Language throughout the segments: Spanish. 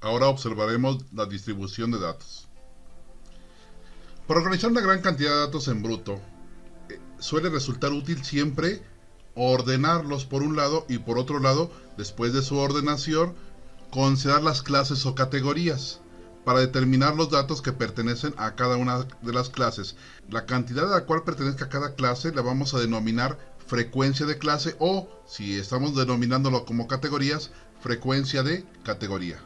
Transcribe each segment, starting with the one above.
Ahora observaremos la distribución de datos. Para organizar una gran cantidad de datos en bruto, suele resultar útil siempre ordenarlos por un lado y por otro lado, después de su ordenación, considerar las clases o categorías para determinar los datos que pertenecen a cada una de las clases. La cantidad a la cual pertenezca a cada clase la vamos a denominar frecuencia de clase o, si estamos denominándolo como categorías, frecuencia de categoría.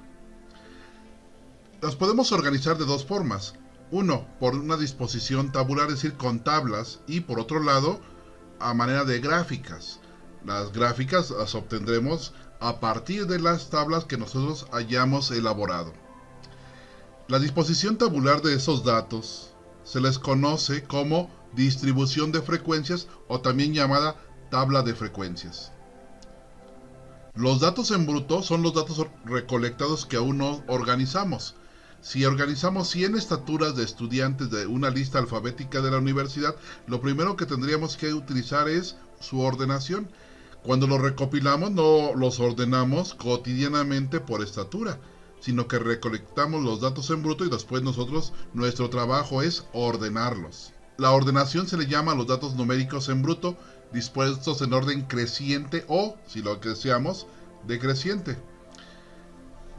Las podemos organizar de dos formas. Uno, por una disposición tabular, es decir, con tablas, y por otro lado, a manera de gráficas. Las gráficas las obtendremos a partir de las tablas que nosotros hayamos elaborado. La disposición tabular de esos datos se les conoce como distribución de frecuencias o también llamada tabla de frecuencias. Los datos en bruto son los datos recolectados que aún no organizamos. Si organizamos 100 estaturas de estudiantes de una lista alfabética de la universidad, lo primero que tendríamos que utilizar es su ordenación. Cuando los recopilamos, no los ordenamos cotidianamente por estatura, sino que recolectamos los datos en bruto y después nuestro trabajo es ordenarlos. La ordenación se le llama a los datos numéricos en bruto, dispuestos en orden creciente o, si lo deseamos, decreciente.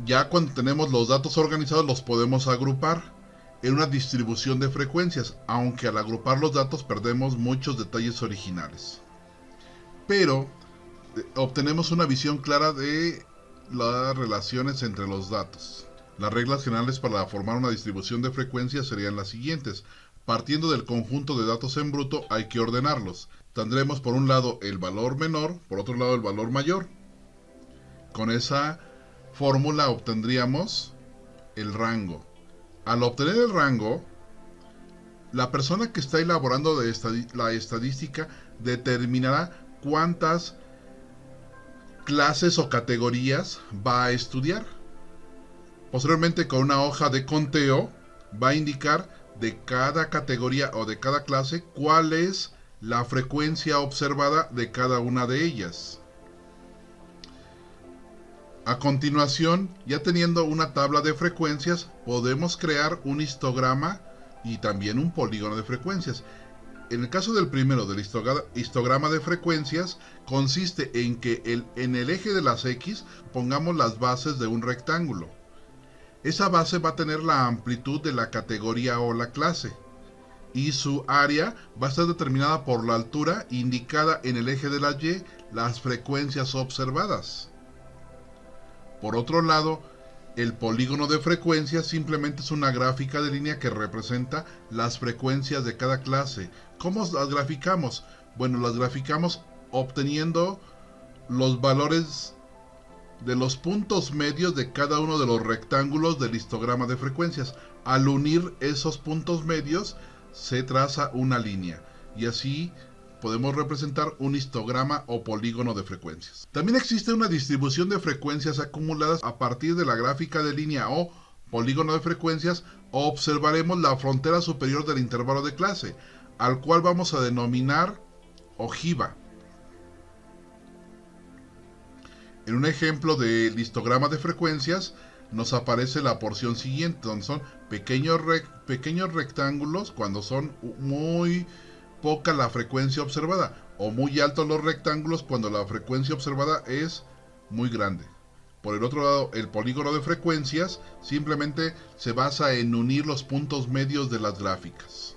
Ya cuando tenemos los datos organizados los podemos agrupar en una distribución de frecuencias, aunque al agrupar los datos perdemos muchos detalles originales. Pero obtenemos una visión clara de las relaciones entre los datos. Las reglas generales para formar una distribución de frecuencias serían las siguientes. Partiendo del conjunto de datos en bruto hay que ordenarlos. Tendremos por un lado el valor menor, por otro lado el valor mayor. Con esa fórmula obtendríamos el rango. Al obtener el rango, la persona que está elaborando la estadística determinará cuántas clases o categorías va a estudiar. Posteriormente, con una hoja de conteo, va a indicar de cada categoría o de cada clase cuál es la frecuencia observada de cada una de ellas. A continuación, ya teniendo una tabla de frecuencias, podemos crear un histograma y también un polígono de frecuencias. En el caso del primero, del histograma de frecuencias, consiste en que en el eje de las X pongamos las bases de un rectángulo. Esa base va a tener la amplitud de la categoría o la clase, y su área va a estar determinada por la altura indicada en el eje de la Y, las frecuencias observadas. Por otro lado, el polígono de frecuencias simplemente es una gráfica de línea que representa las frecuencias de cada clase. ¿Cómo las graficamos? Bueno, las graficamos obteniendo los valores de los puntos medios de cada uno de los rectángulos del histograma de frecuencias. Al unir esos puntos medios se traza una línea y así podemos representar un histograma o polígono de frecuencias. También existe una distribución de frecuencias acumuladas a partir de la gráfica de línea o polígono de frecuencias. Observaremos la frontera superior del intervalo de clase, al cual vamos a denominar ojiva. En un ejemplo del histograma de frecuencias nos aparece la porción siguiente, donde son pequeños rectángulos cuando son muy poca la frecuencia observada, o muy altos los rectángulos cuando la frecuencia observada es muy grande. Por el otro lado, el polígono de frecuencias simplemente se basa en unir los puntos medios de las gráficas.